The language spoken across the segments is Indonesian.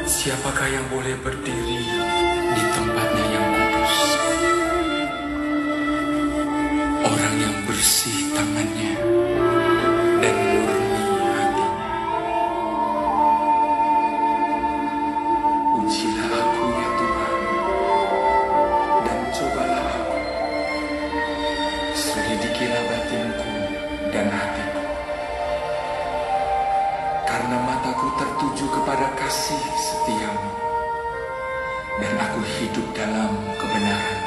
Siapakah yang boleh berdiri di tempatnya yang kudus? Orang yang bersih tangannya dan murni hatinya. Ujilah aku ya Tuhan, dan cobalah aku. Selidikilah batinku dan hatiku. Karena mataku tertuju kepada kasih setiamu, dan aku hidup dalam kebenaran.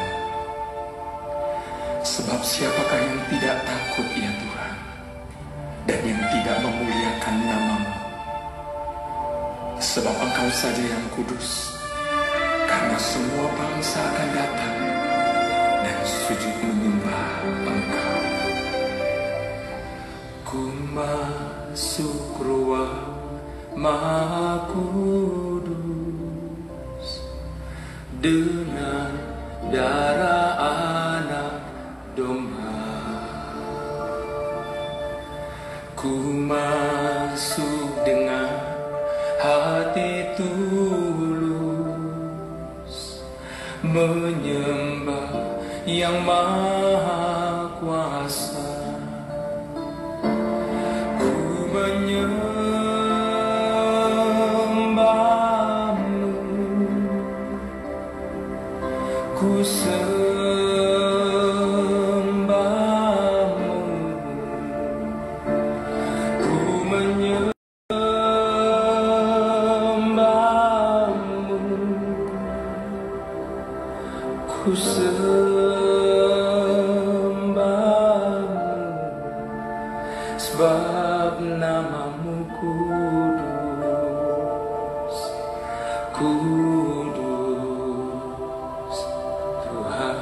Sebab siapakah yang tidak takut ya Tuhan, dan yang tidak memuliakan namamu? Sebab Engkau saja yang kudus, karena semua bangsa akan datang dan sujud menyembah Engkau. Ku masuk ruang Maha Kudus dengan darah anak domba. Ku masuk dengan hati tulus, menyembah yang maha kuasa. Ku menyembahmu, ku sembahmu, ku menyembahmu, ku sembahmu, sebab namamu kudus, kudus Tuhan.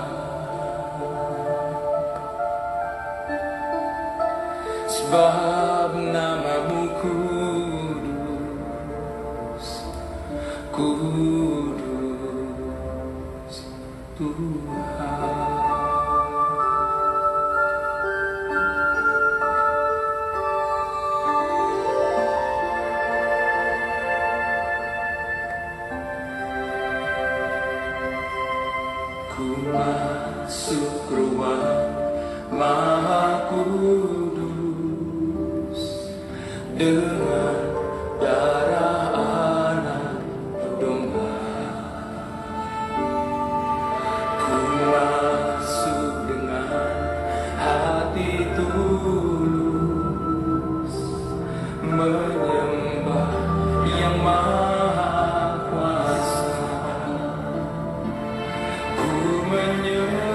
Sebab namamu kudus, kudus Tuhan. Ku masuk ruang Maha Kudus dengan darah anak domba. Ku masuk dengan hati tulus, menyembah yang maha kuasa. Ku menyembahmu,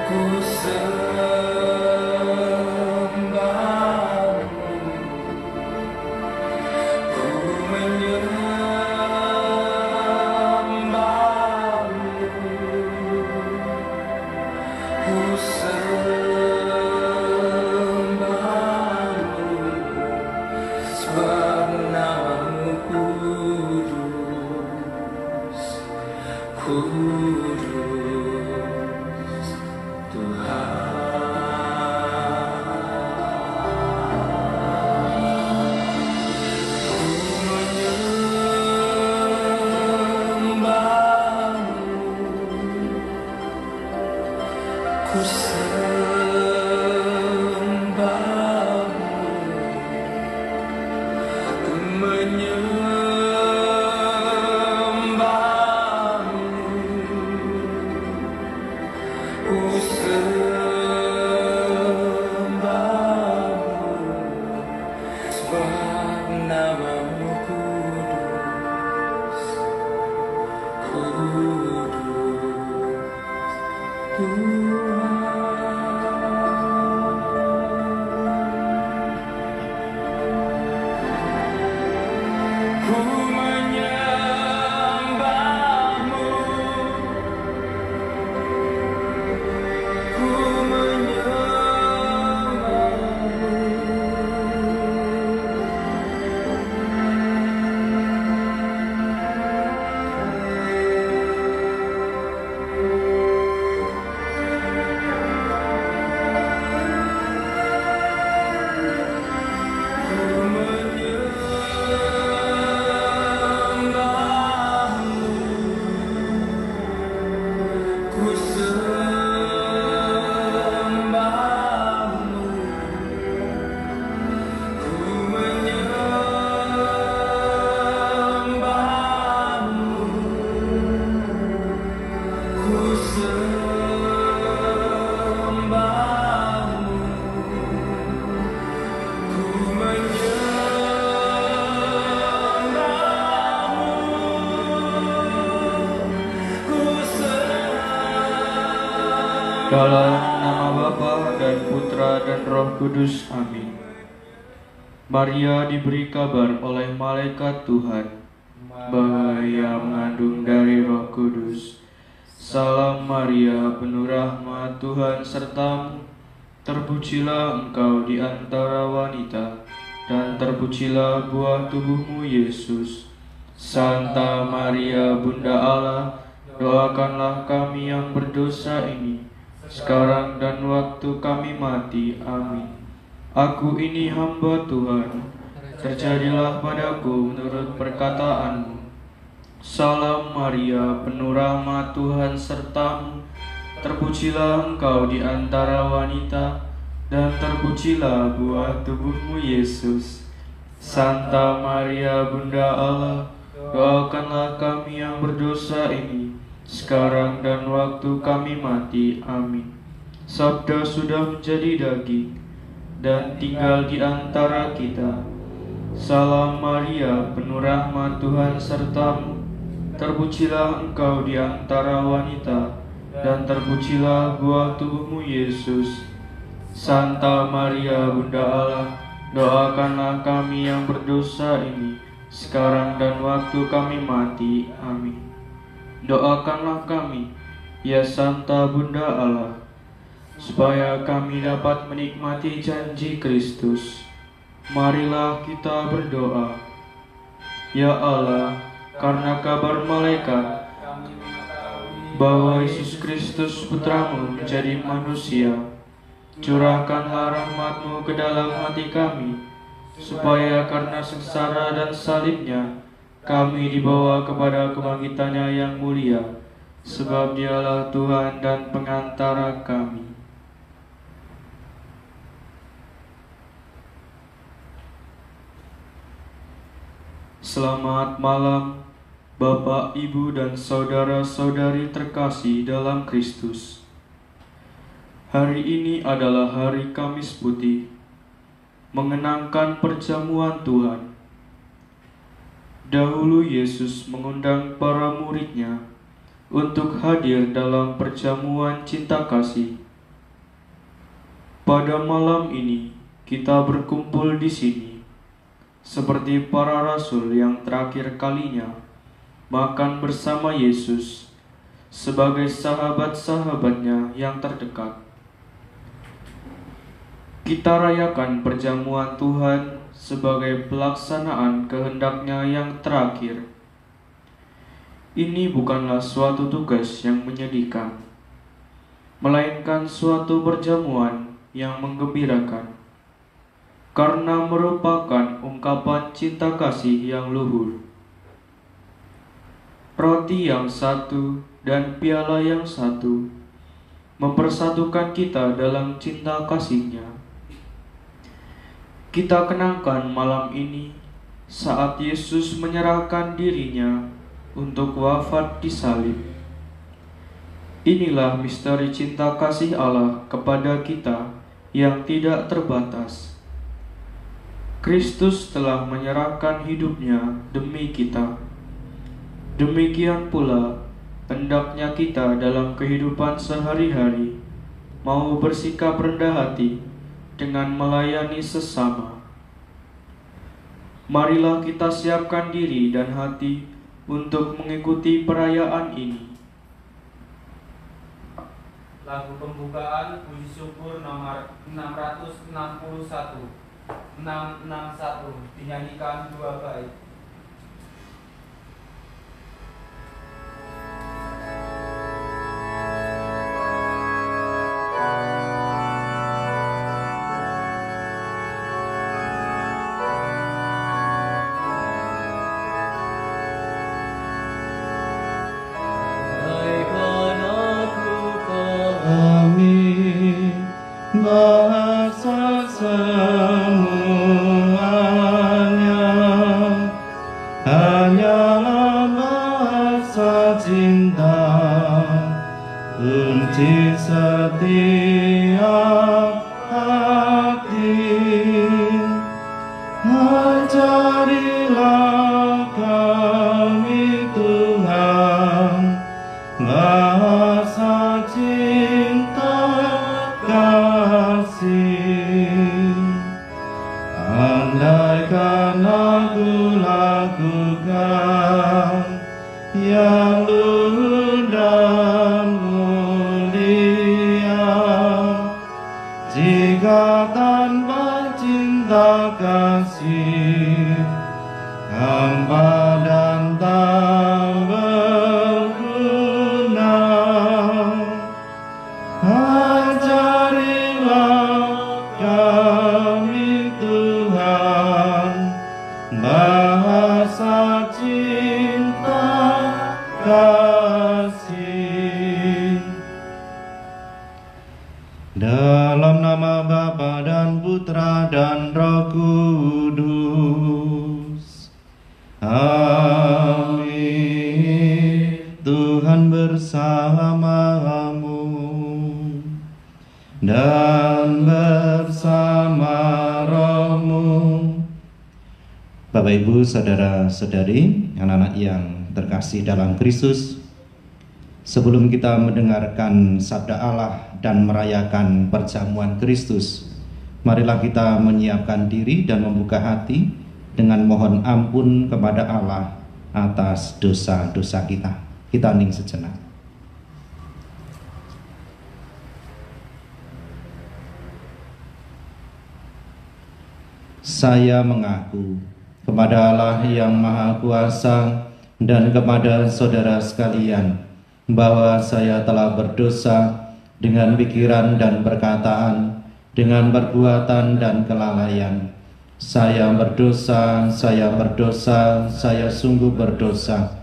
ku Dalam nama Bapa dan Putra dan Roh Kudus. Amin. Maria diberi kabar oleh malaikat Tuhan bahwa ia mengandung dari Roh Kudus. Salam Maria, penuh rahmat, Tuhan sertamu. Terpujilah engkau di antara wanita, dan terpujilah buah tubuhmu Yesus. Santa Maria, Bunda Allah, doakanlah kami yang berdosa ini, sekarang dan waktu kami mati. Amin. Aku ini hamba Tuhan, terjadilah padaku menurut perkataanmu. Salam Maria, penuh rahmat, Tuhan sertamu. Terpujilah engkau di antara wanita, dan terpujilah buah tubuhmu Yesus. Santa Maria, Bunda Allah, doakanlah kami yang berdosa ini, sekarang dan waktu kami mati. Amin. Sabda sudah menjadi daging dan tinggal di antara kita. Salam Maria, penuh rahmat, Tuhan sertamu. Terpujilah engkau di antara wanita, dan terpujilah buah tubuhmu Yesus. Santa Maria, Bunda Allah, doakanlah kami yang berdosa ini, sekarang dan waktu kami mati. Amin. Doakanlah kami, ya Santa Bunda Allah, supaya kami dapat menikmati janji Kristus. Marilah kita berdoa. Ya Allah, karena kabar malaikat bahwa Yesus Kristus Putramu menjadi manusia, curahkanlah rahmat-Mu ke dalam hati kami, supaya karena sengsara dan salibnya kami dibawa kepada kebangkitannya yang mulia, sebab Dialah Tuhan dan pengantara kami. Selamat malam, Bapak, Ibu, dan saudara-saudari terkasih dalam Kristus. Hari ini adalah hari Kamis Putih, mengenangkan perjamuan Tuhan. Dahulu Yesus mengundang para murid-Nya untuk hadir dalam perjamuan cinta kasih. Pada malam ini kita berkumpul di sini seperti para rasul yang terakhir kalinya makan bersama Yesus sebagai sahabat-sahabatnya yang terdekat. Kita rayakan perjamuan Tuhan sebagai pelaksanaan kehendak-Nya yang terakhir. Ini bukanlah suatu tugas yang menyedihkan, melainkan suatu perjamuan yang menggembirakan, karena merupakan ungkapan cinta kasih yang luhur. Roti yang satu dan piala yang satu mempersatukan kita dalam cinta kasih-Nya. Kita kenangkan malam ini saat Yesus menyerahkan diri-Nya untuk wafat di salib. Inilah misteri cinta kasih Allah kepada kita yang tidak terbatas. Kristus telah menyerahkan hidup-Nya demi kita. Demikian pula hendaknya kita dalam kehidupan sehari-hari mau bersikap rendah hati dengan melayani sesama. Marilah kita siapkan diri dan hati untuk mengikuti perayaan ini. Lagu pembukaan puji syukur nomor 661 dinyanyikan 2 bait. Bahasa semuanya cinta kasih, hampa dan tak berguna. Ajarilah kami Tuhan bahasa cinta kasih. Dalam nama Bapa dan Putra dan Roh Kudus. Amin. Tuhan bersamamu dan bersama rohmu. Bapak Ibu, saudara-saudari, anak-anak yang terkasih dalam Kristus, sebelum kita mendengarkan sabda Allah dan merayakan perjamuan Kristus, marilah kita menyiapkan diri dan membuka hati dengan mohon ampun kepada Allah atas dosa-dosa kita. Kita hening sejenak. Saya mengaku kepada Allah yang Maha Kuasa dan kepada saudara sekalian bahwa saya telah berdosa dengan pikiran dan perkataan, dengan perbuatan dan kelalaian. Saya berdosa, saya sungguh berdosa.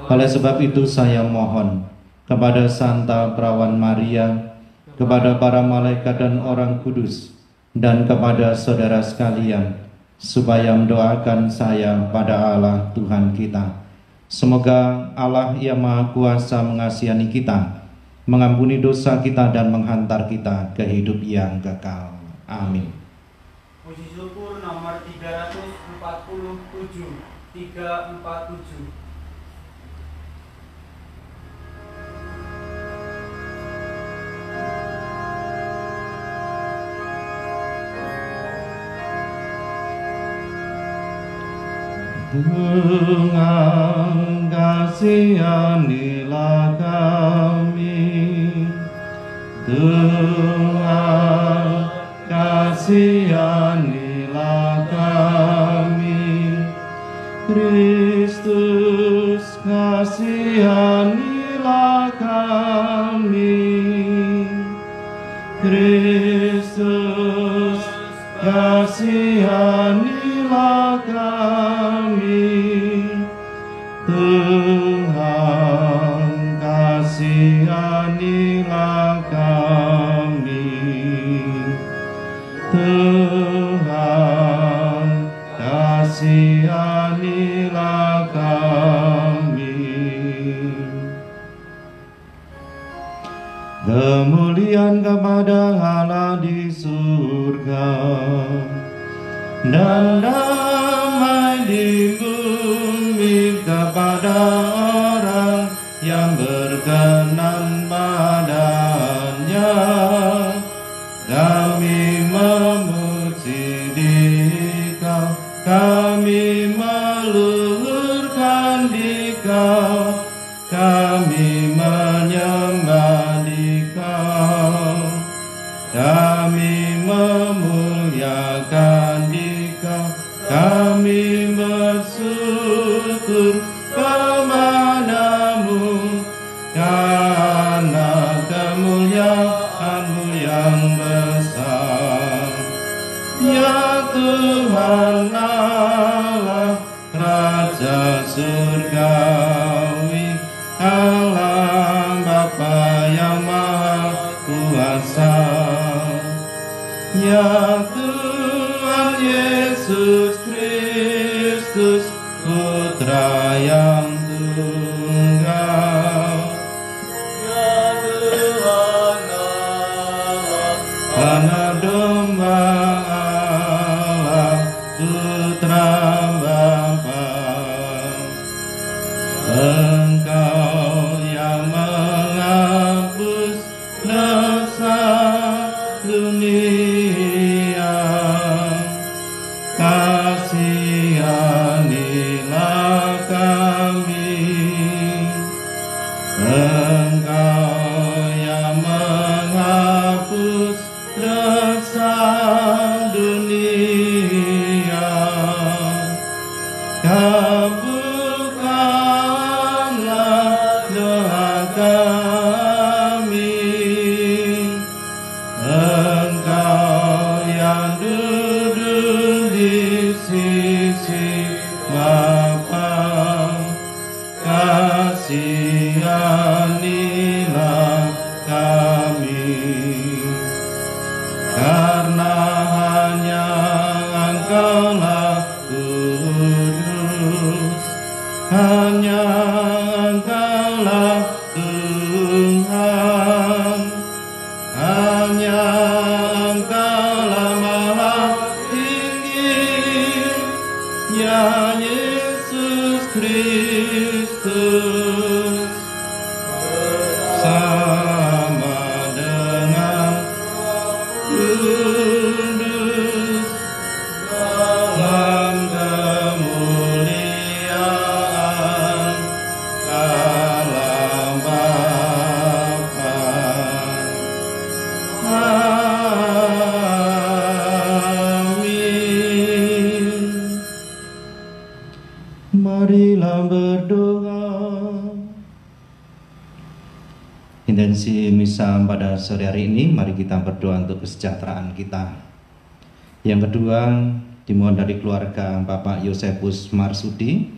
Oleh sebab itu saya mohon kepada Santa Perawan Maria, kepada para malaikat dan orang kudus, dan kepada saudara sekalian, supaya mendoakan saya pada Allah Tuhan kita. Semoga Allah yang Maha Kuasa mengasihi kita, mengampuni dosa kita dan menghantar kita ke hidup yang kekal. Amin. Puji syukur nomor 347. Tuhan kasihanilah kami, Tuhan kasihanilah kami, Kristus kasihanilah kami, Kristus kasihanilah kami, Tuhan kasihanilah kami, Tuhan kasihanilah kami. Kemuliaan kepada Allah di surga dan damai di bumi kepada orang yang berkenan padanya. Kami memuji Dikau, kami meluhurkan Dikau, kami menyembah Dikau, kami memuliakan Dikau, kami bersyukur kepadamu karena kemuliaan-Mu yang besar. Ya Tuhan Allah, Raja surgawi, Allah Bapa yang Maha Kuasa. Ya Tuhan Yesus Kristus, Putra yang tunggal. Ya Tuhan Allah, Anak Domba Allah, Putra Bapa. Engkau yang menghapus dosa dunia, kasih sisi Bapa, kasihanilah kami, karena hanya Engkaulah kudus, hanya Engkaulah Tuhan, hanya Engkaulah Maha Tinggi, ya Yesus Kristus, sama dengan kudus dalam kemuliaan Allah Bapa. Amin. Marilah berdoa. Intensi misa pada sore hari ini, mari kita berdoa untuk kesejahteraan kita. Yang kedua, dimohon dari keluarga Bapak Yosefus Marsudi,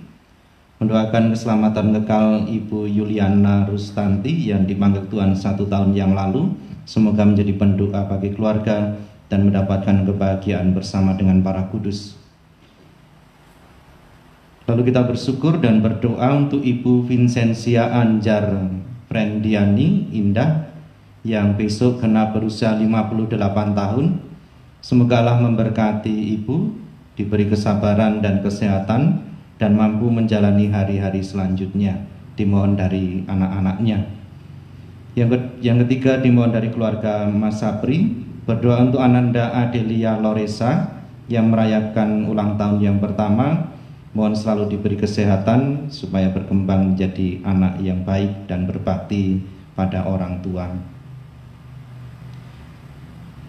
mendoakan keselamatan kekal Ibu Yuliana Rustanti yang dipanggil Tuhan 1 tahun yang lalu. Semoga menjadi pendoa bagi keluarga dan mendapatkan kebahagiaan bersama dengan para kudus. Lalu kita bersyukur dan berdoa untuk Ibu Vincentia Anjar Prendiani Indah yang besok genap berusia 58 tahun. Semoga Allah memberkati Ibu, diberi kesabaran dan kesehatan, dan mampu menjalani hari-hari selanjutnya. Dimohon dari anak-anaknya. Yang ketiga, dimohon dari keluarga Mas Sapri, berdoa untuk Ananda Adelia Loresa yang merayakan ulang tahun yang pertama. Mohon selalu diberi kesehatan supaya berkembang menjadi anak yang baik dan berbakti pada orang tua.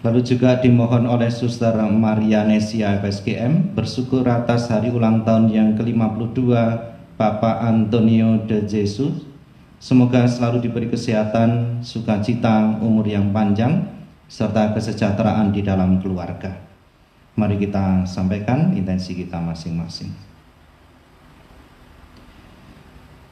Lalu juga dimohon oleh Suster Maria Nesia FSGM bersyukur atas hari ulang tahun yang ke-52 Bapak Antonio de Jesus. Semoga selalu diberi kesehatan, sukacita, umur yang panjang, serta kesejahteraan di dalam keluarga. Mari kita sampaikan intensi kita masing-masing.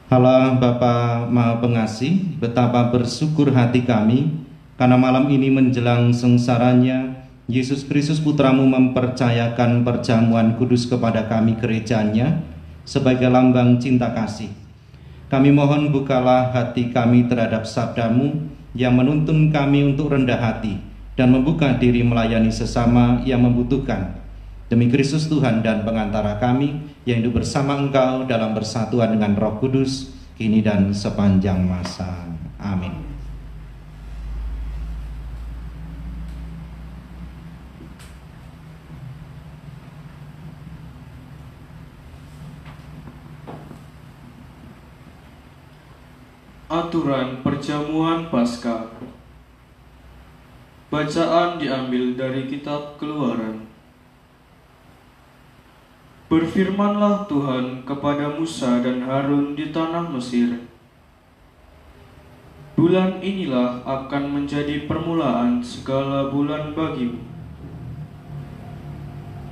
Allah Bapa Maha Pengasih, betapa bersyukur hati kami karena malam ini menjelang sengsaranya Yesus Kristus Putramu mempercayakan perjamuan kudus kepada kami gerejanya sebagai lambang cinta kasih. Kami mohon bukalah hati kami terhadap sabdamu yang menuntun kami untuk rendah hati dan membuka diri melayani sesama yang membutuhkan. Demi Kristus Tuhan dan pengantara kami yang hidup bersama Engkau dalam persatuan dengan Roh Kudus, kini dan sepanjang masa. Amin. Aturan perjamuan Paskah. Bacaan diambil dari kitab Keluaran. Berfirmanlah Tuhan kepada Musa dan Harun di tanah Mesir. Bulan inilah akan menjadi permulaan segala bulan bagimu.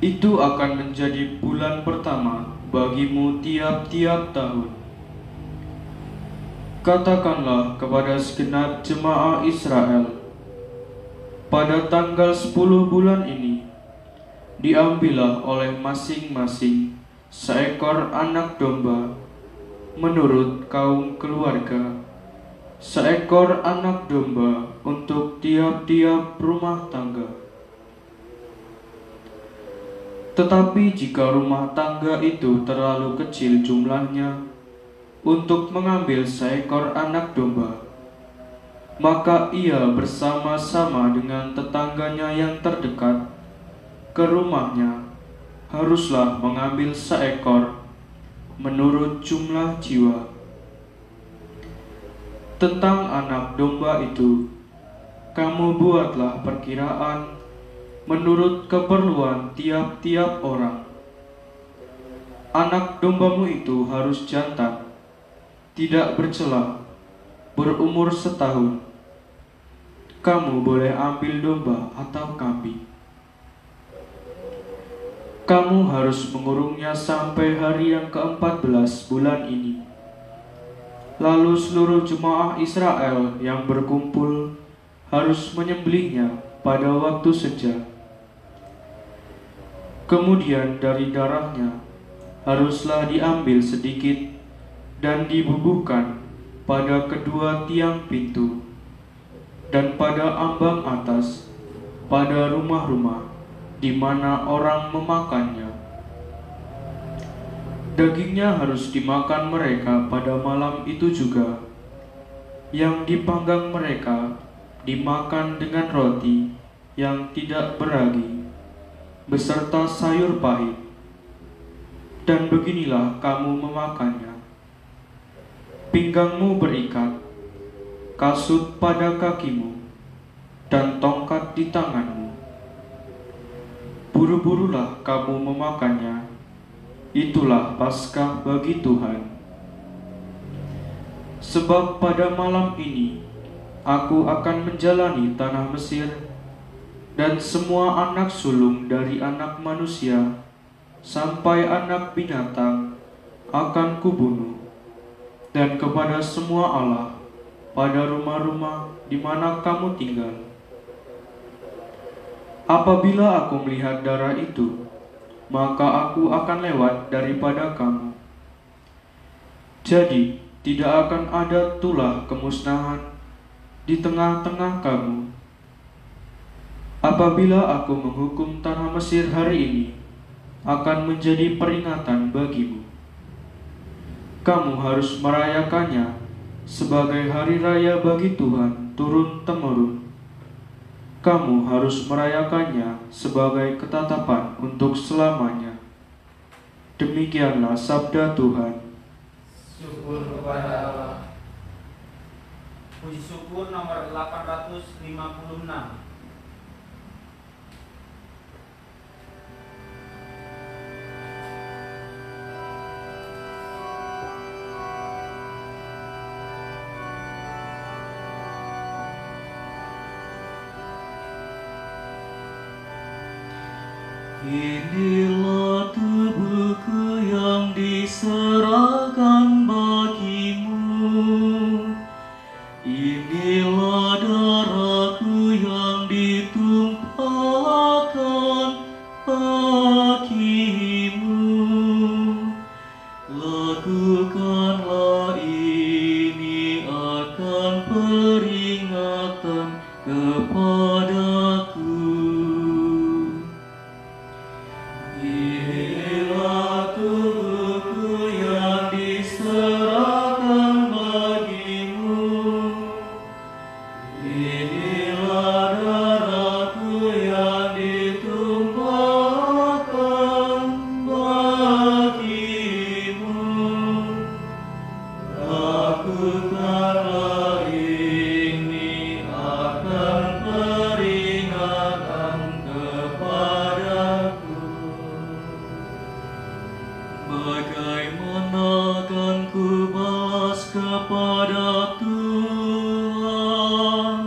Itu akan menjadi bulan pertama bagimu tiap-tiap tahun. Katakanlah kepada segenap jemaah Israel, pada tanggal 10 bulan ini, diambillah oleh masing-masing seekor anak domba menurut kaum keluarga, seekor anak domba untuk tiap-tiap rumah tangga. Tetapi jika rumah tangga itu terlalu kecil jumlahnya untuk mengambil seekor anak domba, maka ia bersama-sama dengan tetangganya yang terdekat ke rumahnya haruslah mengambil seekor menurut jumlah jiwa. Tentang anak domba itu, kamu buatlah perkiraan menurut keperluan tiap-tiap orang. Anak dombamu itu harus jantan, tidak bercela, berumur setahun. Kamu boleh ambil domba atau kambing. Kamu harus mengurungnya sampai hari yang ke-14 bulan ini. Lalu seluruh jemaah Israel yang berkumpul harus menyembelihnya pada waktu senja. Kemudian dari darahnya haruslah diambil sedikit dan dibubuhkan pada kedua tiang pintu dan pada ambang atas, pada rumah-rumah di mana orang memakannya. Dagingnya harus dimakan mereka pada malam itu juga. Yang dipanggang mereka dimakan dengan roti yang tidak beragi, beserta sayur pahit. Dan beginilah kamu memakannya. Pinggangmu berikat, kasut pada kakimu, dan tongkat di tanganmu. Buru-burulah kamu memakannya, itulah Paskah bagi Tuhan. Sebab pada malam ini aku akan menjalani tanah Mesir, dan semua anak sulung dari anak manusia sampai anak binatang akan kubunuh, dan kepada semua Allah pada rumah-rumah di mana kamu tinggal. Apabila aku melihat darah itu, maka aku akan lewat daripada kamu. Jadi tidak akan ada tulah kemusnahan di tengah-tengah kamu. Apabila aku menghukum tanah Mesir hari ini, akan menjadi peringatan bagimu. Kamu harus merayakannya sebagai hari raya bagi Tuhan turun-temurun. Kamu harus merayakannya sebagai ketetapan untuk selamanya. Demikianlah sabda Tuhan. Syukur kepada Allah. Puji syukur nomor 856. Inilah tubuhku yang diserahkan bagimu. Inilah darahku yang ditumpahkan bagimu. Lakukanlah ini akan peringatan kepadaku. Inilah tubuhku yang diserahkan bagimu. Inilah darahku yang ditumpahkan bagimu. Lakukanlah ini akan peringatan kepadaku. Bagaimana akan ku balas kepada Tuhan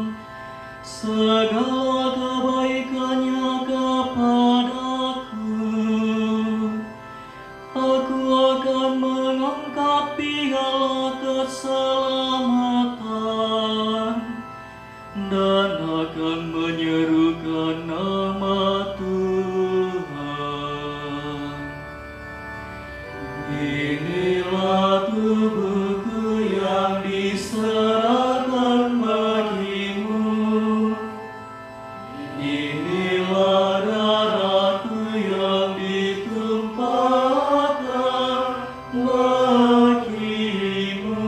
segala kebaikannya kepadaku? Aku akan mengangkat piala keselamatan dan akan menyerukan nama Tuhan. Inilah tubuhku yang diserahkan bagimu. Inilah darahku yang ditumpahkan bagimu.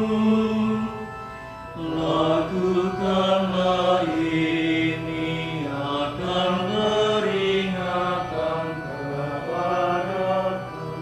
Lakukanlah ini akan peringatan kepadaku.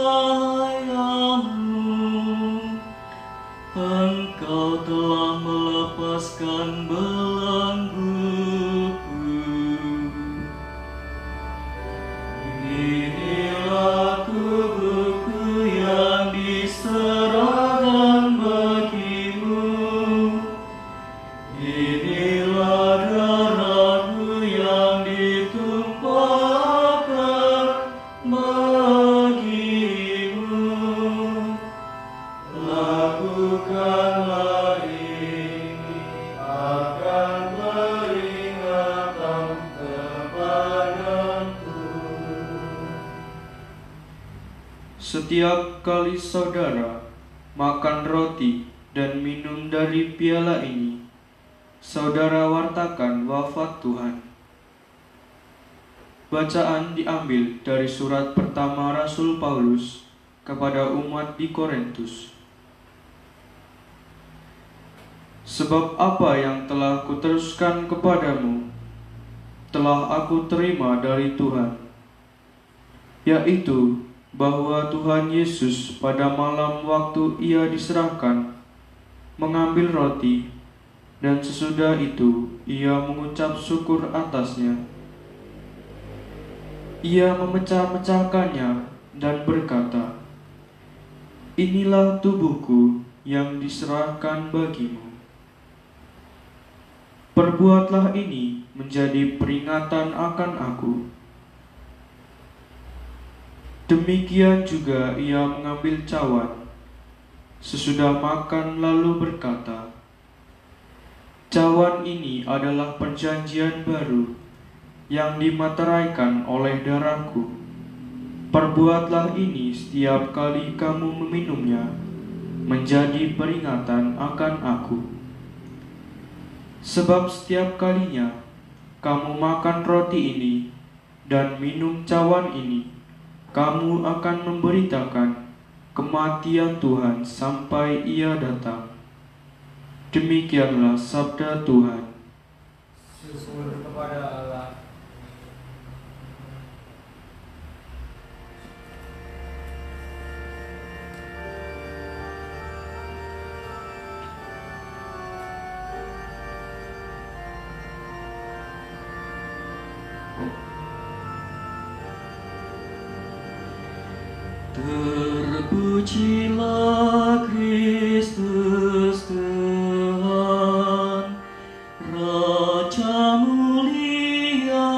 sayangmu, Engkau telah melepaskan belengguku. Inilah tubuhku yang diserahkan bagimu. Inilah darahku yang ditumpahkan bagimu. Lakukanlah ini akan peringatan kepadaku. Setiap kali saudara makan roti dan minum dari piala ini, saudara wartakan wafat Tuhan. Bacaan diambil dari surat pertama Rasul Paulus kepada umat di Korintus. Sebab apa yang telah kuteruskan kepadamu, telah aku terima dari Tuhan, yaitu bahwa Tuhan Yesus pada malam waktu Ia diserahkan, mengambil roti, dan sesudah itu Ia mengucap syukur atasnya. Ia memecah-mecahkannya dan berkata, "Inilah tubuhku yang diserahkan bagimu. Perbuatlah ini menjadi peringatan akan aku." Demikian juga Ia mengambil cawan sesudah makan lalu berkata, "Cawan ini adalah perjanjian baru yang dimateraikan oleh darahku. Perbuatlah ini setiap kali kamu meminumnya menjadi peringatan akan aku. Sebab setiap kalinya kamu makan roti ini dan minum cawan ini, kamu akan memberitakan kematian Tuhan sampai Ia datang." Demikianlah sabda Tuhan. Syukur kepada Allah. Terpujilah Kristus Tuhan, Raja mulia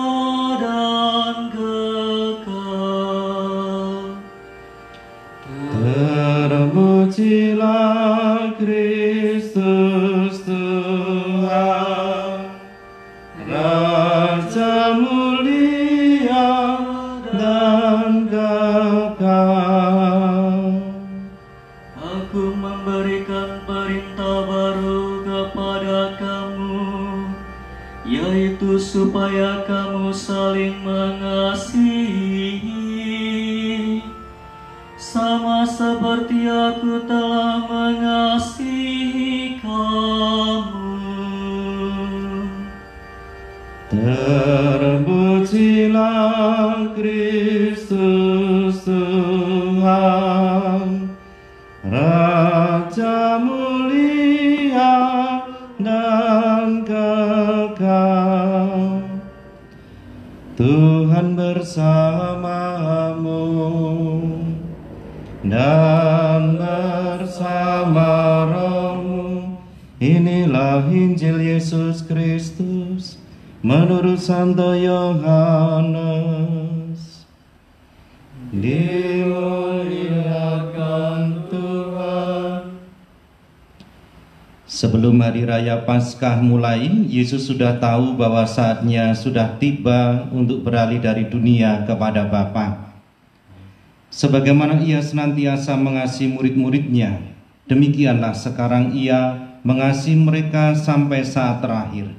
dan kekal. Terpujilah Kristus Tuhan, Raja mulia dan kekal. Aku memberikan perintah baru kepada kamu, yaitu supaya kamu saling mengasihi, sama seperti aku telah mengasihi kamu. Terpujilah Kristus Tuhan, Raja mulia dan kekal. Tuhan bersamamu dan bersama rohmu. Inilah Injil Yesus Kristus menurut Santo Yohanes. Dimuliakan Tuhan. Sebelum hari raya Paskah mulai, Yesus sudah tahu bahwa saatnya sudah tiba untuk beralih dari dunia kepada Bapa. Sebagaimana Ia senantiasa mengasihi murid-muridnya, demikianlah sekarang Ia mengasihi mereka sampai saat terakhir.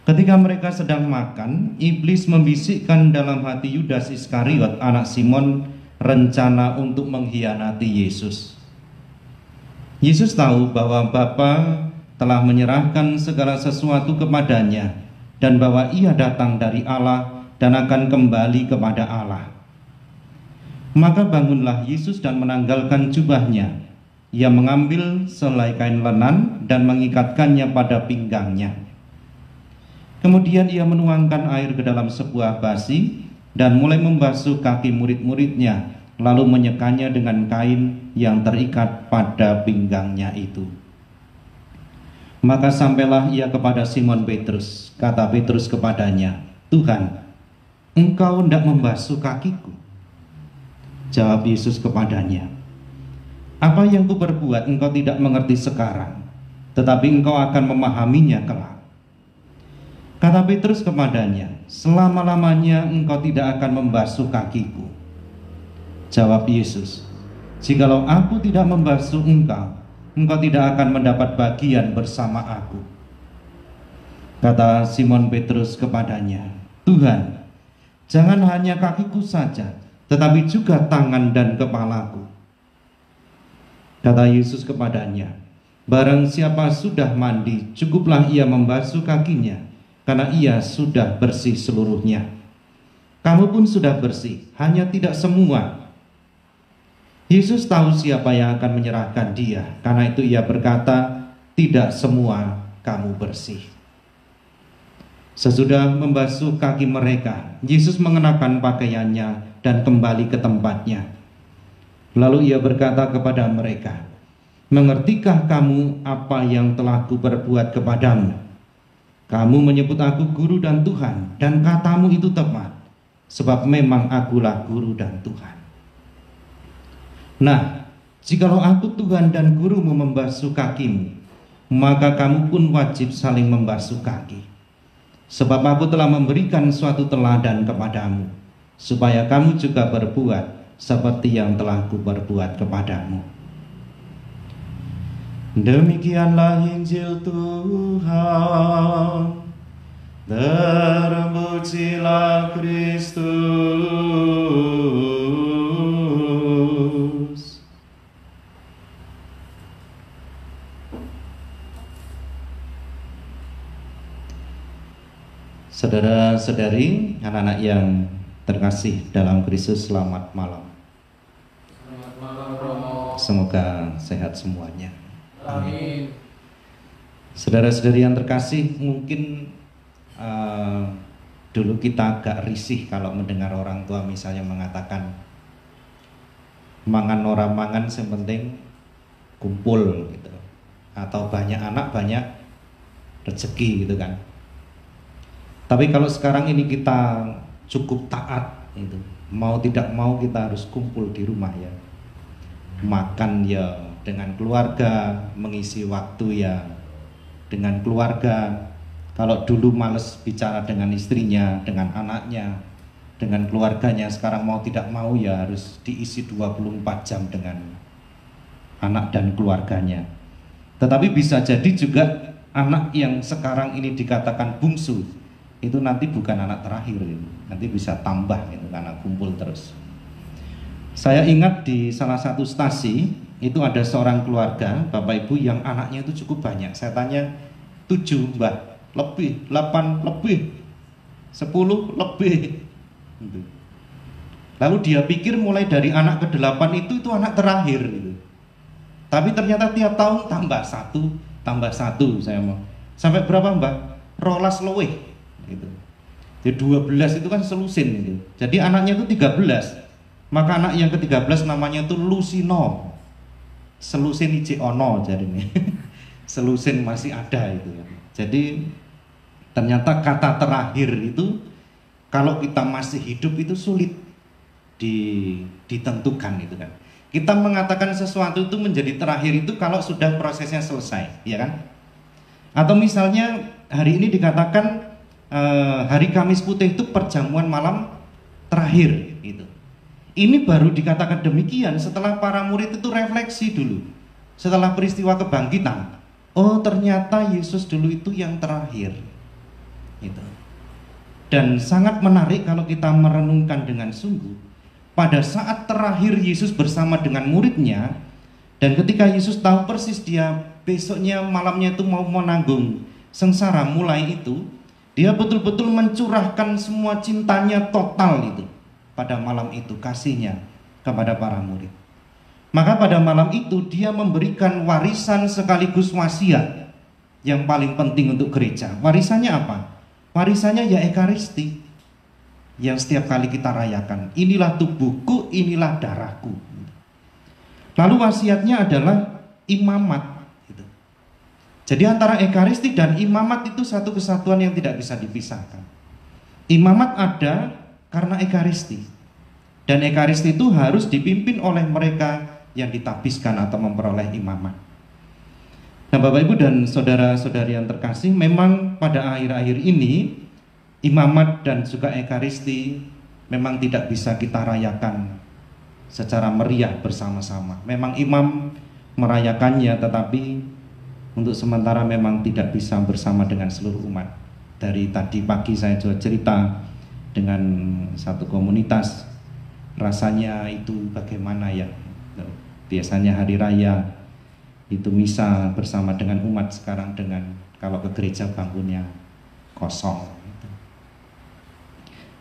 Ketika mereka sedang makan, iblis membisikkan dalam hati Yudas Iskariot, anak Simon, rencana untuk mengkhianati Yesus. Yesus tahu bahwa Bapa telah menyerahkan segala sesuatu kepadanya dan bahwa Ia datang dari Allah dan akan kembali kepada Allah. Maka bangunlah Yesus dan menanggalkan jubahnya. Ia mengambil selai kain lenan dan mengikatkannya pada pinggangnya. Kemudian ia menuangkan air ke dalam sebuah basi dan mulai membasuh kaki murid-muridnya, lalu menyekanya dengan kain yang terikat pada pinggangnya itu. Maka sampailah ia kepada Simon Petrus. Kata Petrus kepadanya, "Tuhan, engkau hendak membasuh kakiku?" Jawab Yesus kepadanya, "Apa yang kuperbuat engkau tidak mengerti sekarang, tetapi engkau akan memahaminya kelak." Kata Petrus kepadanya, "Selama-lamanya engkau tidak akan membasuh kakiku." Jawab Yesus, "Jikalau aku tidak membasuh engkau, engkau tidak akan mendapat bagian bersama aku." Kata Simon Petrus kepadanya, "Tuhan, jangan hanya kakiku saja, tetapi juga tangan dan kepalaku." Kata Yesus kepadanya, "Barang siapa sudah mandi, cukuplah ia membasuh kakinya, karena ia sudah bersih seluruhnya. Kamu pun sudah bersih, hanya tidak semua." Yesus tahu siapa yang akan menyerahkan dia, karena itu ia berkata, "Tidak semua kamu bersih." Sesudah membasuh kaki mereka, Yesus mengenakan pakaiannya dan kembali ke tempatnya. Lalu ia berkata kepada mereka, "Mengertikah kamu apa yang telah kuperbuat kepadamu? Kamu menyebut aku guru dan Tuhan, dan katamu itu tepat, sebab memang akulah guru dan Tuhan. Nah, jikalau aku Tuhan dan gurumu membasuh kakimu, maka kamu pun wajib saling membasuh kaki. Sebab aku telah memberikan suatu teladan kepadamu, supaya kamu juga berbuat seperti yang telah kuperbuat kepadamu." Demikianlah Injil Tuhan. Terpujilah Kristus. Saudara-saudari, anak-anak yang terkasih dalam Kristus, selamat malam. Selamat malam, Romo. Semoga sehat semuanya. Amin. Saudara-saudari yang terkasih, mungkin dulu kita agak risih kalau mendengar orang tua misalnya mengatakan, "Mangan ora mangan, yang penting kumpul," gitu. Atau banyak anak banyak rezeki, gitu kan. Tapi kalau sekarang ini kita cukup taat, itu mau tidak mau kita harus kumpul di rumah ya. Makan ya dengan keluarga, mengisi waktu ya dengan keluarga. Kalau dulu males bicara dengan istrinya, dengan anaknya, dengan keluarganya, sekarang mau tidak mau ya harus diisi 24 jam dengan anak dan keluarganya. Tetapi bisa jadi juga anak yang sekarang ini dikatakan bungsu, itu nanti bukan anak terakhir, nanti bisa tambah gitu, karena kumpul terus. Saya ingat di salah satu stasi itu ada seorang keluarga bapak ibu yang anaknya itu cukup banyak. Saya tanya, 7 mbak, lebih, 8 lebih, 10 lebih. Lalu dia pikir mulai dari anak ke-8 itu anak terakhir gitu. Tapi ternyata tiap tahun tambah satu saya mau. Sampai berapa mbak? 12 luwih gitu. Jadi 12 itu kan selusin gitu. Jadi anaknya itu 13. Maka anak yang ke-13 namanya itu Lusino. Selusin iji ono jadi nih. Selusin masih ada itu ya. Jadi ternyata kata terakhir itu kalau kita masih hidup itu sulit ditentukan gitu kan. Kita mengatakan sesuatu itu menjadi terakhir itu kalau sudah prosesnya selesai, ya kan? Atau misalnya hari ini dikatakan hari Kamis Putih itu perjamuan malam terakhir gitu. Ini baru dikatakan demikian setelah para murid itu refleksi dulu. Setelah peristiwa kebangkitan, oh ternyata Yesus dulu itu yang terakhir gitu. Dan sangat menarik kalau kita merenungkan dengan sungguh, pada saat terakhir Yesus bersama dengan muridnya, dan ketika Yesus tahu persis dia besoknya malamnya itu mau menanggung sengsara mulai itu, dia betul-betul mencurahkan semua cintanya total itu pada malam itu, kasihnya kepada para murid. Maka pada malam itu dia memberikan warisan sekaligus wasiat yang paling penting untuk gereja. Warisannya apa? Warisannya ya Ekaristi, yang setiap kali kita rayakan. Inilah tubuhku, inilah darahku. Lalu wasiatnya adalah imamat. Jadi antara Ekaristi dan imamat itu satu kesatuan yang tidak bisa dipisahkan. Imamat ada karena Ekaristi, dan Ekaristi itu harus dipimpin oleh mereka yang ditabiskan atau memperoleh imamat. Nah, Bapak Ibu dan saudara-saudari yang terkasih, memang pada akhir-akhir ini imamat dan juga Ekaristi memang tidak bisa kita rayakan secara meriah bersama-sama. Memang imam merayakannya, tetapi untuk sementara memang tidak bisa bersama dengan seluruh umat. Dari tadi pagi saya juga cerita dengan satu komunitas, rasanya itu bagaimana ya. Biasanya hari raya itu misa bersama dengan umat, sekarang dengan kalau ke gereja bangkunya kosong.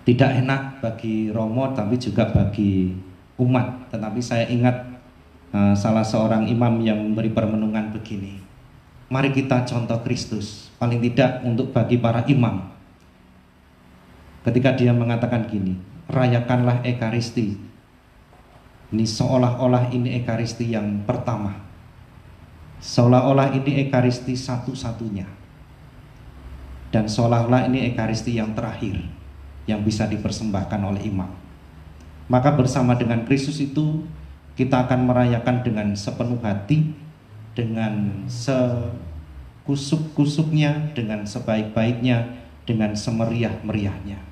Tidak enak bagi Romo, tapi juga bagi umat. Tetapi saya ingat salah seorang imam yang memberi permenungan begini: mari kita contoh Kristus, paling tidak untuk bagi para imam. Ketika dia mengatakan gini, rayakanlah Ekaristi. Ini seolah-olah ini Ekaristi yang pertama, seolah-olah ini Ekaristi satu-satunya, dan seolah-olah ini Ekaristi yang terakhir yang bisa dipersembahkan oleh imam. Maka bersama dengan Kristus itu kita akan merayakan dengan sepenuh hati, dengan sekusuk-kusuknya, dengan sebaik-baiknya, dengan semeriah-meriahnya.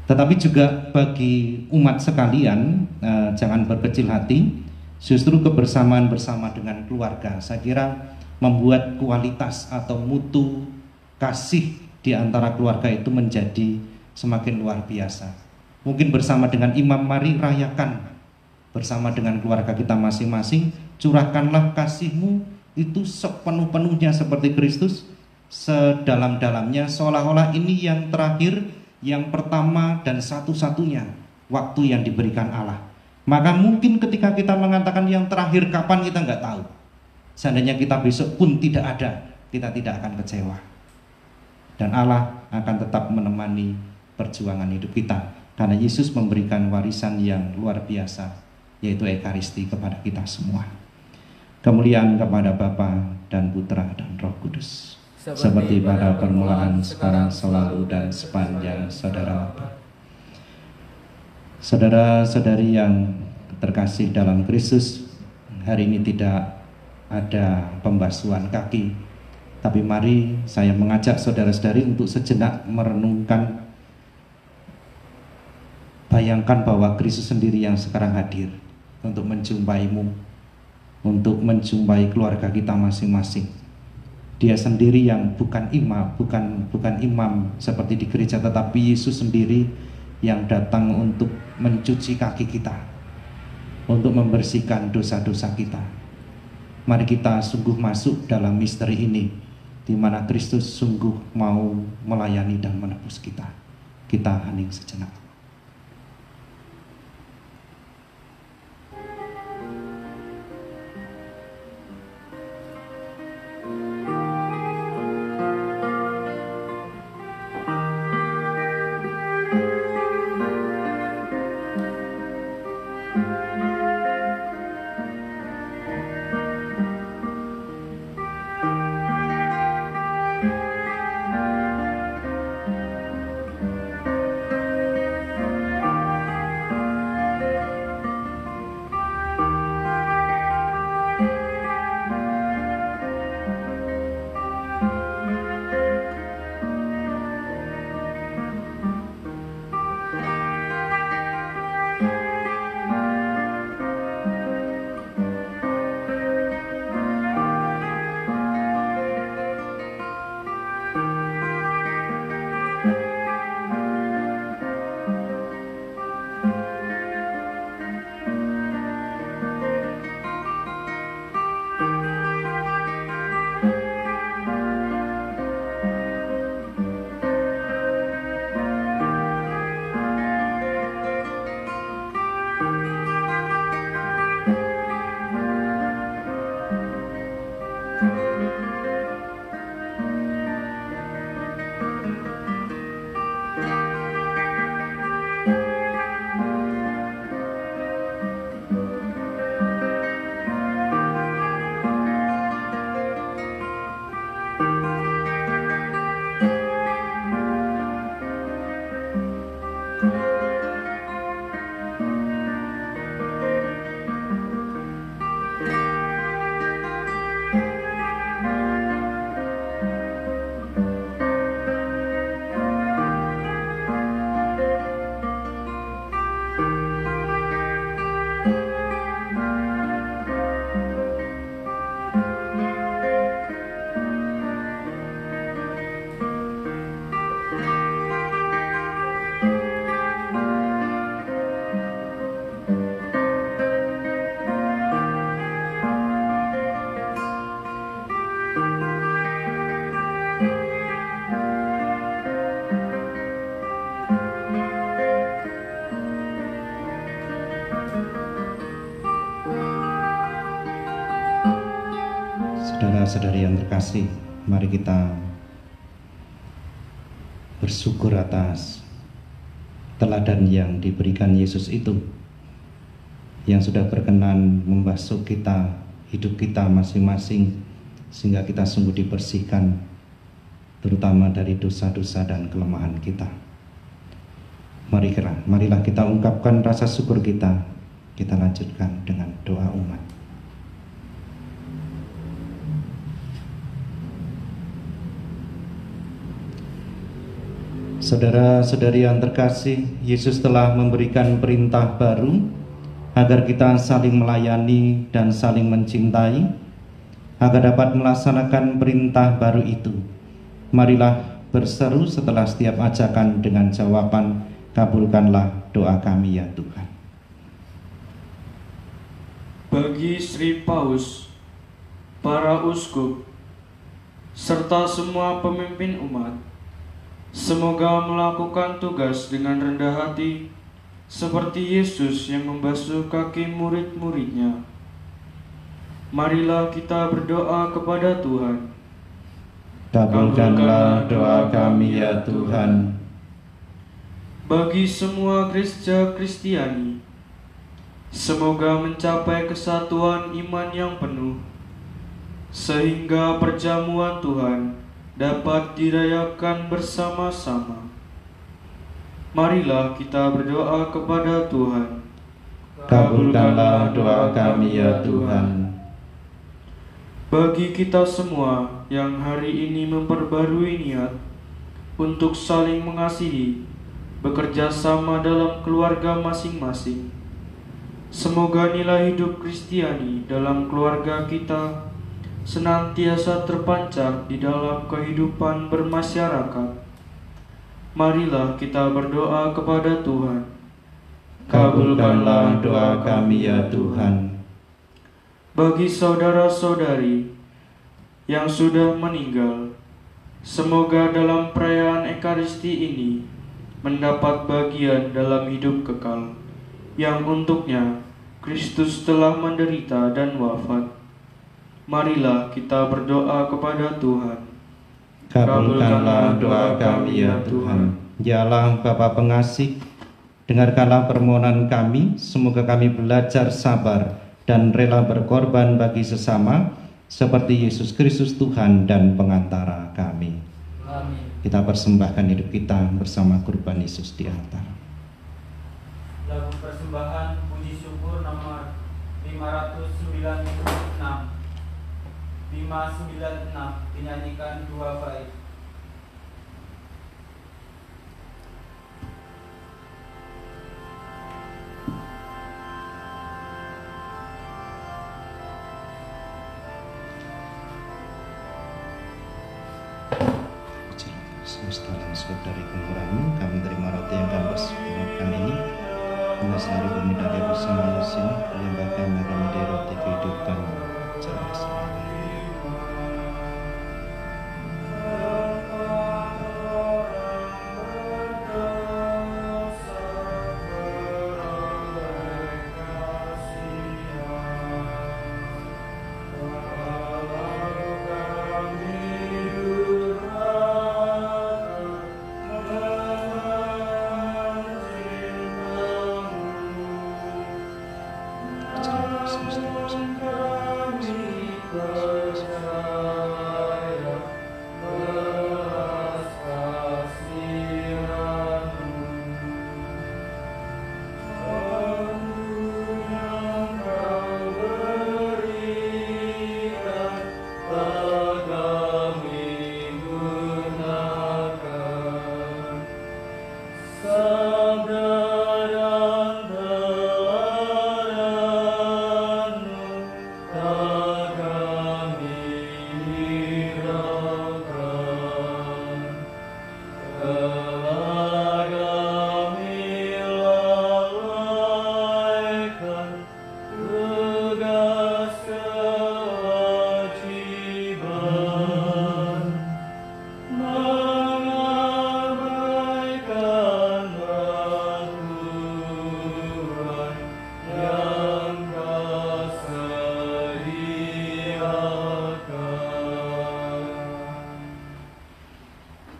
Tetapi juga bagi umat sekalian, jangan berkecil hati. Justru kebersamaan bersama dengan keluarga, saya kira membuat kualitas atau mutu kasih di antara keluarga itu menjadi semakin luar biasa. Mungkin bersama dengan imam, mari rayakan bersama dengan keluarga kita masing-masing. Curahkanlah kasihmu itu sepenuh-penuhnya seperti Kristus, sedalam-dalamnya, seolah-olah ini yang terakhir, yang pertama dan satu-satunya waktu yang diberikan Allah. Maka mungkin ketika kita mengatakan yang terakhir kapan, kita nggak tahu. Seandainya kita besok pun tidak ada, kita tidak akan kecewa. Dan Allah akan tetap menemani perjuangan hidup kita, karena Yesus memberikan warisan yang luar biasa, yaitu Ekaristi kepada kita semua. Kemuliaan kepada Bapa dan Putra dan Roh Kudus, seperti pada permulaan, sekarang, selalu, dan sepanjang saudara. Saudara-saudari yang terkasih dalam Kristus, hari ini tidak ada pembasuhan kaki, tapi mari saya mengajak saudara-saudari untuk sejenak merenungkan. Bayangkan bahwa Kristus sendiri yang sekarang hadir untuk menjumpaimu, untuk menjumpai keluarga kita masing-masing. Dia sendiri yang bukan imam seperti di gereja, tetapi Yesus sendiri yang datang untuk mencuci kaki kita, untuk membersihkan dosa-dosa kita. Mari kita sungguh masuk dalam misteri ini, di mana Kristus sungguh mau melayani dan menebus kita. Kita hening sejenak. Saudara-saudari yang terkasih, mari kita bersyukur atas teladan yang diberikan Yesus itu, yang sudah berkenan membasuh kita, hidup kita masing-masing, sehingga kita sungguh dibersihkan, terutama dari dosa-dosa dan kelemahan kita. Marilah kita ungkapkan rasa syukur kita. Kita lanjutkan dengan doa umat. Saudara-saudari yang terkasih, Yesus telah memberikan perintah baru agar kita saling melayani dan saling mencintai. Agar dapat melaksanakan perintah baru itu, marilah berseru setelah setiap ajakan dengan jawaban, kabulkanlah doa kami ya Tuhan. Bagi Sri Paus, para uskup, serta semua pemimpin umat, semoga melakukan tugas dengan rendah hati, seperti Yesus yang membasuh kaki murid-muridnya. Marilah kita berdoa kepada Tuhan. Kabulkanlah doa kami ya Tuhan. Bagi semua gereja Kristiani, semoga mencapai kesatuan iman yang penuh, sehingga perjamuan Tuhan dapat dirayakan bersama-sama. Marilah kita berdoa kepada Tuhan. Kabulkanlah doa kami ya Tuhan. Bagi kita semua yang hari ini memperbarui niat untuk saling mengasihi, bekerja sama dalam keluarga masing-masing, semoga nilai hidup Kristiani dalam keluarga kita senantiasa terpancar di dalam kehidupan bermasyarakat. Marilah kita berdoa kepada Tuhan. Kabulkanlah doa kami ya Tuhan. Bagi saudara-saudari yang sudah meninggal, semoga dalam perayaan Ekaristi ini mendapat bagian dalam hidup kekal, yang untuknya Kristus telah menderita dan wafat. Marilah kita berdoa kepada Tuhan. Kabulkanlah doa kami ya Tuhan. Ya Allah Bapa pengasih, dengarkanlah permohonan kami, semoga kami belajar sabar dan rela berkorban bagi sesama, seperti Yesus Kristus Tuhan dan pengantara kami. Amin. Kita persembahkan hidup kita bersama kurban Yesus di altar. Lagu persembahan puji syukur nomor 596 dinyanyikan 2 bait. Semesta dan saudari kemurahan, kami terima roti yang kami persembahkan ini, menasari bumi dari bersama manusia, yang bahkan akan menjadi roti kehidupan jelas.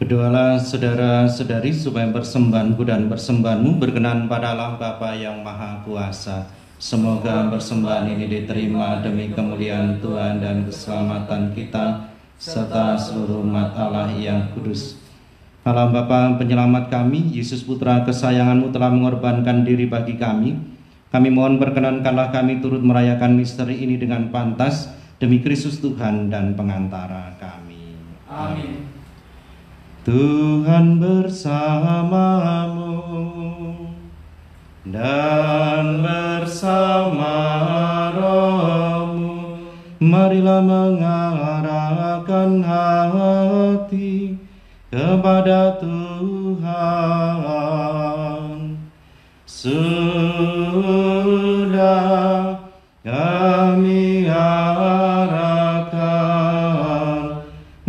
Berdoalah saudara-saudari supaya persembahanku dan persembahanmu berkenan pada Allah Bapa yang Maha Kuasa. Semoga persembahan ini diterima demi kemuliaan Tuhan dan keselamatan kita serta seluruh umat Allah yang kudus. Allah Bapa penyelamat kami, Yesus Putra kesayanganmu telah mengorbankan diri bagi kami. Kami mohon perkenankanlah kami turut merayakan misteri ini dengan pantas demi Kristus Tuhan dan pengantara kami. Amin. Tuhan bersamamu dan bersama rohmu. Marilah mengarahkan hati kepada Tuhan. Sudah kami arahkan,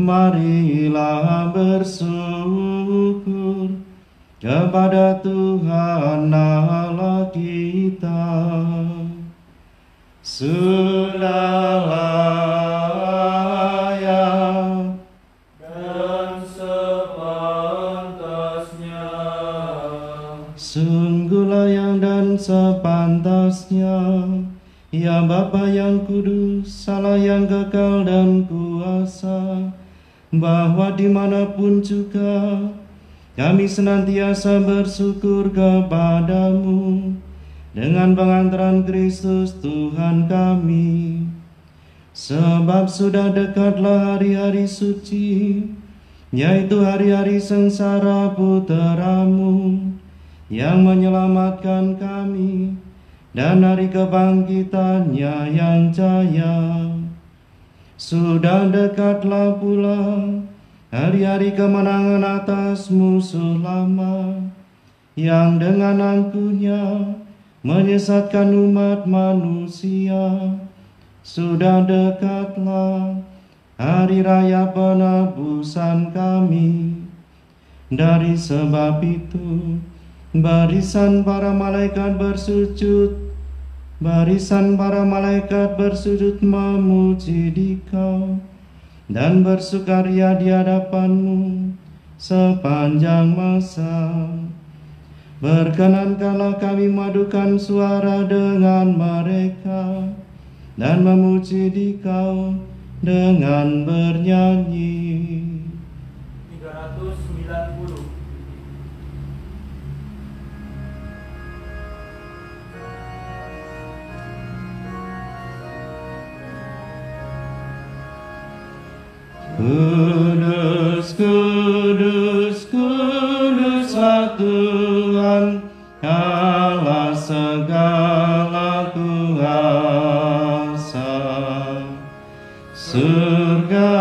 marilah bersyukur kepada Tuhan Allah kita. Sudah layak Dan sepantasnya. sungguh layak dan sepantasnya, ya Bapa yang kudus, Allah yang kekal dan kuasa, bahwa dimanapun juga kami senantiasa bersyukur kepadamu dengan pengantaran Kristus Tuhan kami. Sebab sudah dekatlah hari-hari suci, yaitu hari-hari sengsara Putramu yang menyelamatkan kami, dan hari kebangkitannya yang jaya. Sudah dekatlah pula hari-hari kemenangan atas musuh lama, yang dengan angkuhnya menyesatkan umat manusia. Sudah dekatlah hari raya penebusan kami. Dari sebab itu, barisan para malaikat bersujud memuji Dikau dan bersukaria di hadapan-Mu sepanjang masa. Berkenankanlah kami madukan suara dengan mereka dan memuji Dikau dengan bernyanyi. 390. Kudus, kudus, kuduslah Tuhan Allah segala kuasa. Surga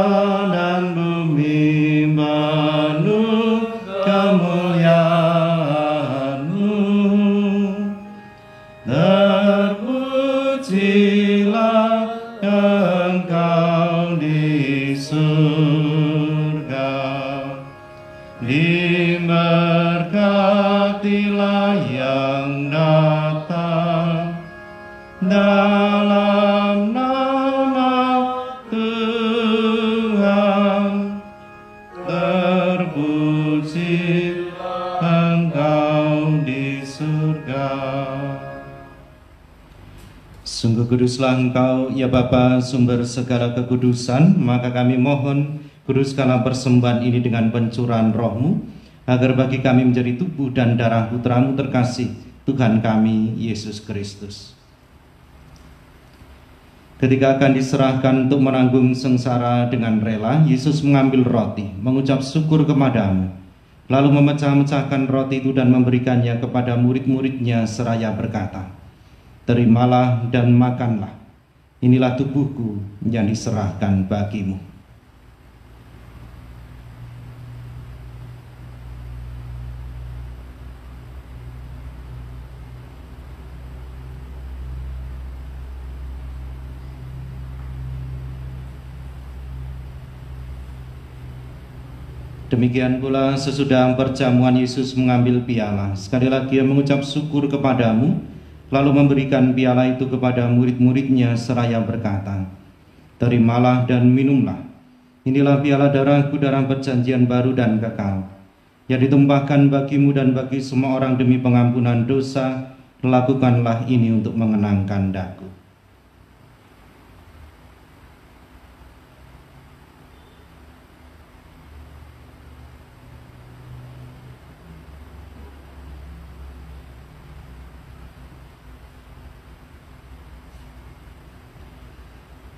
dan bumi penuh kemuliaan-Mu. Terpujilah Engkau di surga, diberkatilah yang datang dalam nama Tuhan. Terpuji Engkau di surga. Sungguh kuduslah Engkau, ya Bapa, sumber segala kekudusan. Maka kami mohon, kuduskanlah persembahan ini dengan pencurahan Roh-Mu, agar bagi kami menjadi tubuh dan darah Putra-Mu terkasih, Tuhan kami, Yesus Kristus. Ketika akan diserahkan untuk menanggung sengsara dengan rela, Yesus mengambil roti, mengucap syukur kepadamu, lalu memecah-mecahkan roti itu dan memberikannya kepada murid-muridnya seraya berkata, "Terimalah dan makanlah, inilah tubuhku yang diserahkan bagimu." Demikian pula sesudah perjamuan Yesus mengambil piala, sekali lagi Ia mengucap syukur kepadamu, lalu memberikan piala itu kepada murid-muridnya seraya berkata, "Terimalah dan minumlah, Inilah piala darahku, darah perjanjian baru dan kekal, yang ditumpahkan bagimu dan bagi semua orang demi pengampunan dosa. Lakukanlah ini untuk mengenangkan daku.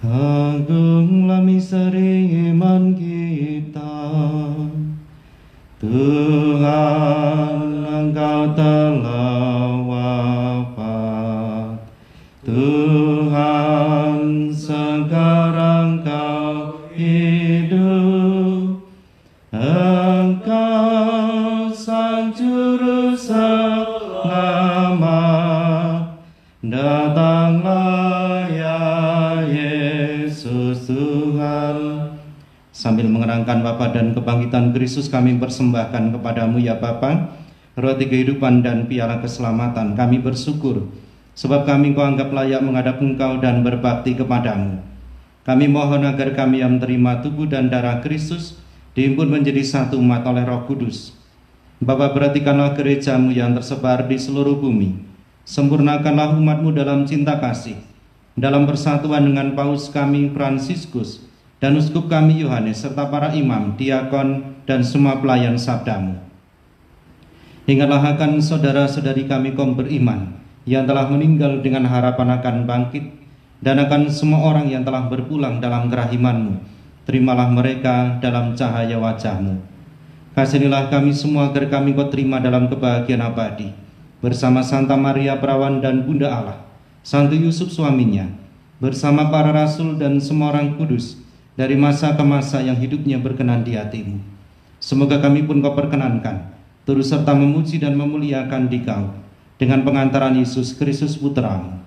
Agunglah misteri iman kita, Tuhan, Engkau telah wafat. Tuhan, sekarang Kau hidup. Engkau Sang Juru Selamat, datanglah ya Yesus Tuhan. Sambil mengenangkan wafat dan kebangkitan Kristus, kami persembahkan kepadamu ya Bapa, roti kehidupan dan piala keselamatan. Kami bersyukur sebab kami Kau anggap layak menghadap Engkau dan berbakti kepadamu. Kami mohon agar kami yang menerima tubuh dan darah Kristus dihimpun menjadi satu umat oleh Roh Kudus. Bapa, perhatikanlah gerejamu yang tersebar di seluruh bumi. Sempurnakanlah umatmu dalam cinta kasih, dalam persatuan dengan Paus kami Fransiskus dan uskup kami Yohanes, serta para imam, diakon, dan semua pelayan sabdamu. Ingatlah akan saudara-saudari kami kaum beriman yang telah meninggal dengan harapan akan bangkit, dan akan semua orang yang telah berpulang dalam kerahimanmu. Terimalah mereka dalam cahaya wajahmu. Kasihanilah kami semua agar kami Kau terima dalam kebahagiaan abadi, bersama Santa Maria Perawan dan Bunda Allah, Santo Yusuf suaminya, bersama para rasul dan semua orang kudus, dari masa ke masa yang hidupnya berkenan di hatimu. Semoga kami pun Kau perkenankan, turut serta memuji dan memuliakan Dikau, dengan pengantaran Yesus Kristus Putramu.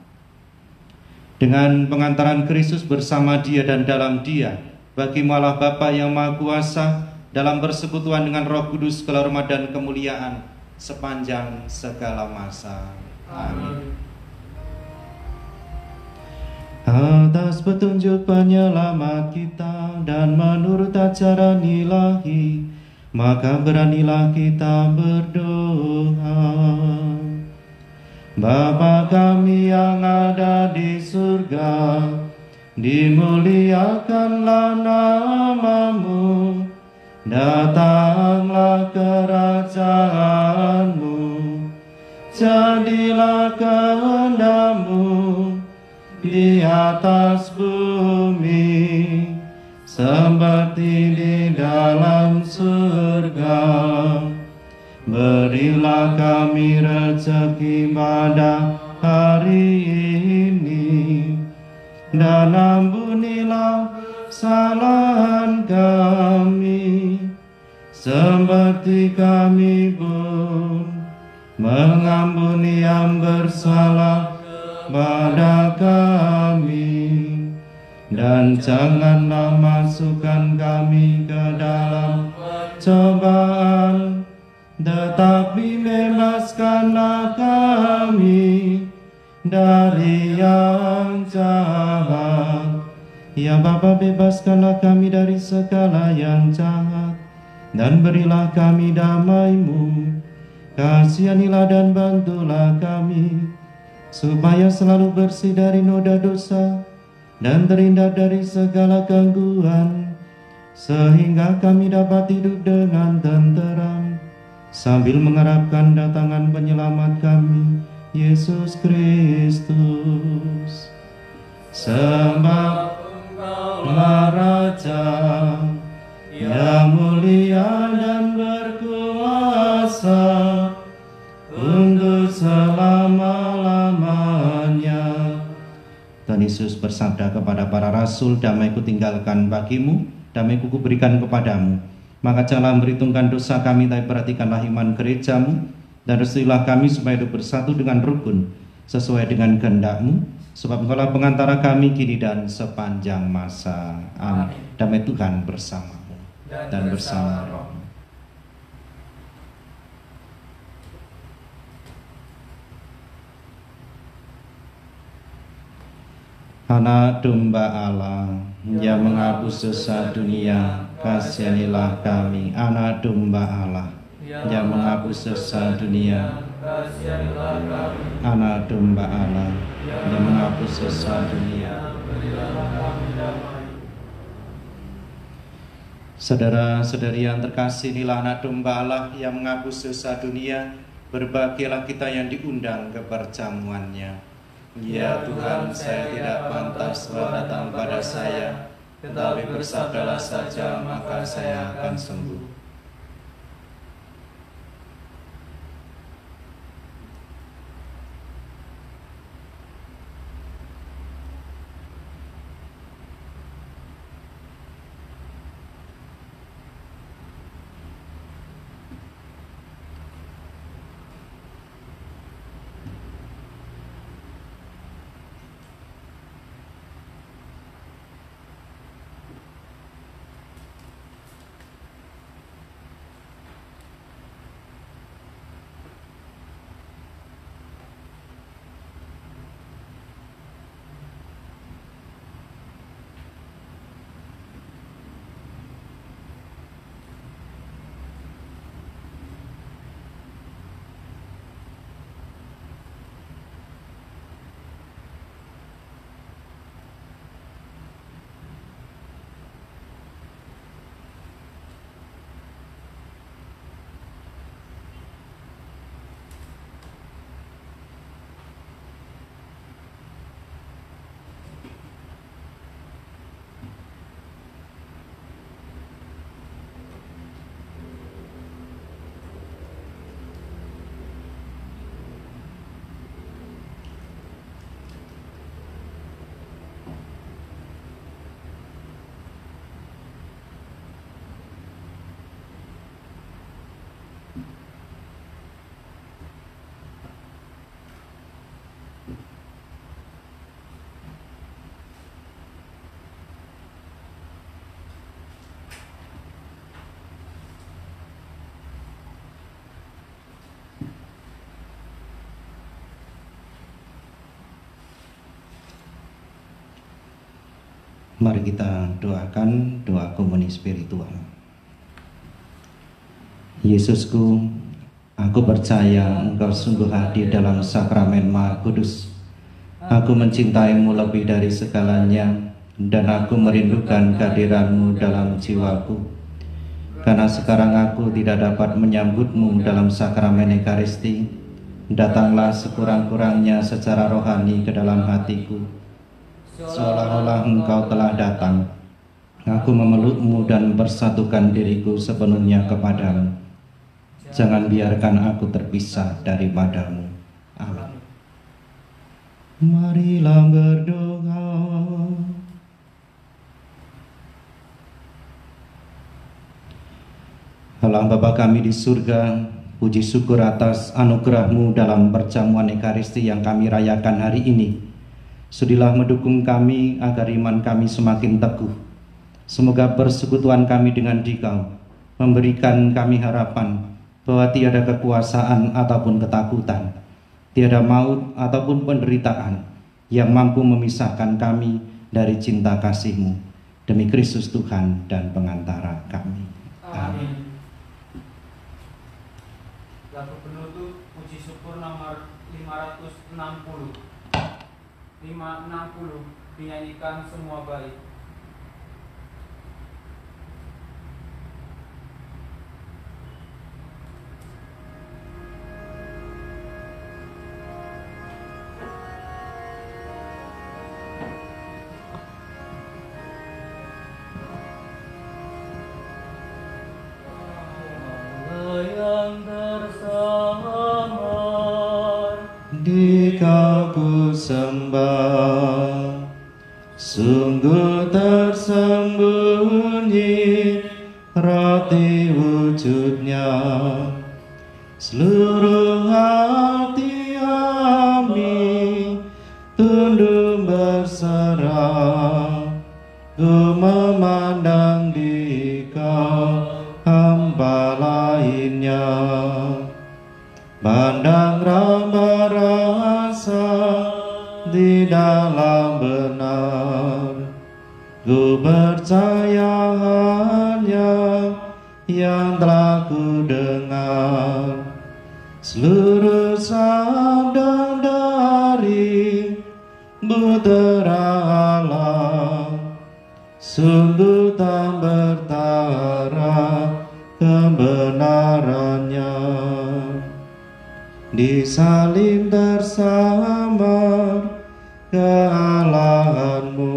Dengan pengantaran Kristus bersama Dia dan dalam Dia, bagi Allah Bapa yang Maha Kuasa, dalam persekutuan dengan Roh Kudus, kelormat dan kemuliaan sepanjang segala masa. Amin. Atas petunjuk penyelamat kita dan menurut ajaran ilahi, maka beranilah kita berdoa. Bapa kami yang ada di surga, dimuliakanlah nama-Mu, datanglah kerajaanmu, jadilah kehendak-Mu di atas bumi seperti di dalam surga. Berilah kami rezeki pada hari ini, dan ampunilah kesalahan kami seperti kami pun mengampuni yang bersalah pada kami. Dan janganlah masukkan kami ke dalam cobaan, tetapi bebaskanlah kami dari yang jahat. Ya Bapa, bebaskanlah kami dari segala yang jahat, dan berilah kami damai-Mu. Kasihanilah dan bantulah kami, supaya selalu bersih dari noda dosa dan terhindar dari segala gangguan, sehingga kami dapat hidup dengan tenteram sambil mengharapkan datangan penyelamat kami, Yesus Kristus. Sebab Engkaulah Raja yang mulia dan berkuasa untuk selama-lamanya. Tuhan Yesus bersabda kepada para rasul, damai-Ku tinggalkan bagimu, damai-Ku berikan kepadamu. Maka janganlah memperhitungkan dosa kami, tapi perhatikanlah iman gerejamu, dan restuilah kami supaya hidup bersatu dengan rukun sesuai dengan kehendak-Mu, sebab Engkaulah pengantara kami kini dan sepanjang masa. Amin. Damai Tuhan bersamamu dan bersama roh. Anak domba Allah yang menghapus dosa dunia, kasihanilah kami. Anak domba Allah yang menghapus dosa dunia, kasihanilah kami. Anak domba Allah yang menghapus dosa dunia, Berilah kami damai. Saudara-saudari yang terkasih, inilah anak domba Allah yang menghapus dosa dunia. Berbahagialah kita yang diundang ke perjamuannya. Ya Tuhan, saya tidak pantas datang pada saya, tetapi bersabdalah saja maka saya akan sembuh. Mari kita doakan doa komuni spiritual. Yesusku, aku percaya Engkau sungguh hadir dalam sakramen Maha Kudus. Aku mencintaimu lebih dari segalanya, dan aku merindukan kehadiranmu dalam jiwaku. Karena sekarang aku tidak dapat menyambutmu dalam sakramen Ekaristi, datanglah sekurang-kurangnya secara rohani ke dalam hatiku. Seolah-olah Engkau telah datang. Aku memelukmu dan bersatukan diriku sepenuhnya kepadamu. Jangan biarkan aku terpisah daripadamu. Amin. Marilah berdoa. Allah Bapa kami di surga, puji syukur atas anugerah-Mu dalam perjamuan Ekaristi yang kami rayakan hari ini. Sudilah mendukung kami agar iman kami semakin teguh. Semoga persekutuan kami dengan Dikau memberikan kami harapan bahwa tiada kekuasaan ataupun ketakutan, tiada maut ataupun penderitaan yang mampu memisahkan kami dari cinta kasih-Mu. Demi Kristus Tuhan dan pengantara kami. Amin. Lagu penutup puji syukur nomor 560 dinyanyikan semua baik. Yang tersamar Dikau ku sembah, sungguh tersembunyi roti wujudnya. Seluruh hati kami tunduk berserah, ku memandang Dikau hamba lainnya. Pandang rasa di dalam benar. Ku percaya hanya yang telah ku dengar, seluruh sabda dari Putera Allah, sungguh tak bertara kebenarannya. Disalib tersamar kealahanmu,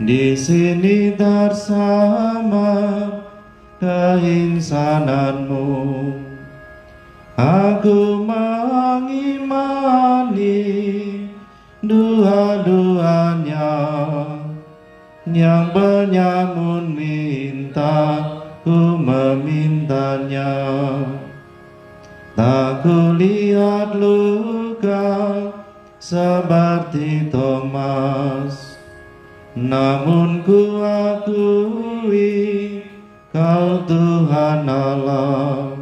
di sini tersamar keinsananmu. Aku mengimani dua-duanya, yang penyamun minta, ku memintanya. Tak kulihat luka seperti Thomas, namun ku akui Kau Tuhan Allah,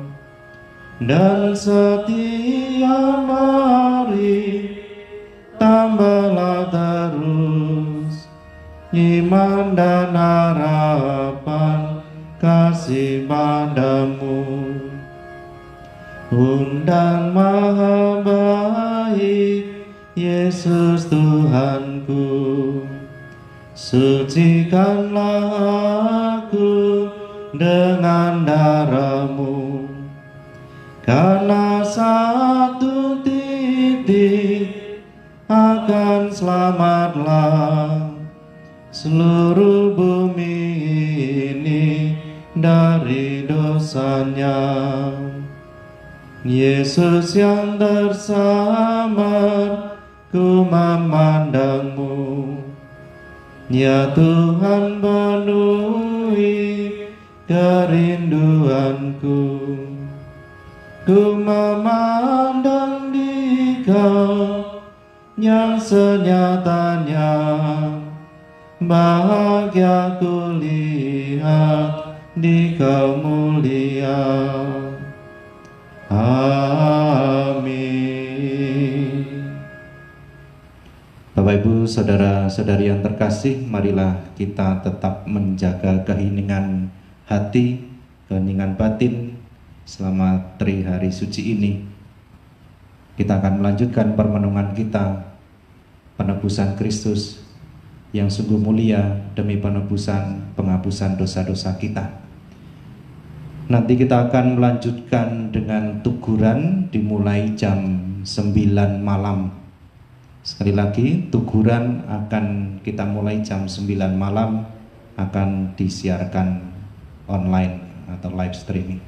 dan setiap hari tambahlah terus iman dan harapan kasih padamu. Dan maha baik Yesus Tuhanku, sucikanlah aku dengan darah-Mu, karena satu titik akan selamatlah seluruh bumi ini dari dosanya. Yesus yang tersamar, ku memandang-Mu, ya Tuhan penuhi kerinduanku. Ku memandang Dikau yang senyatanya, bahagia ku lihat Dikau mulia. Amin. Bapak Ibu, saudara-saudari yang terkasih, marilah kita tetap menjaga keheningan hati, keheningan batin selama hari suci ini. Kita akan melanjutkan permenungan kita, penebusan Kristus yang sungguh mulia demi penghapusan dosa-dosa kita. Nanti kita akan melanjutkan dengan tuguran dimulai jam 9 malam. Sekali lagi, tuguran akan kita mulai jam 9 malam, akan disiarkan online atau live streaming.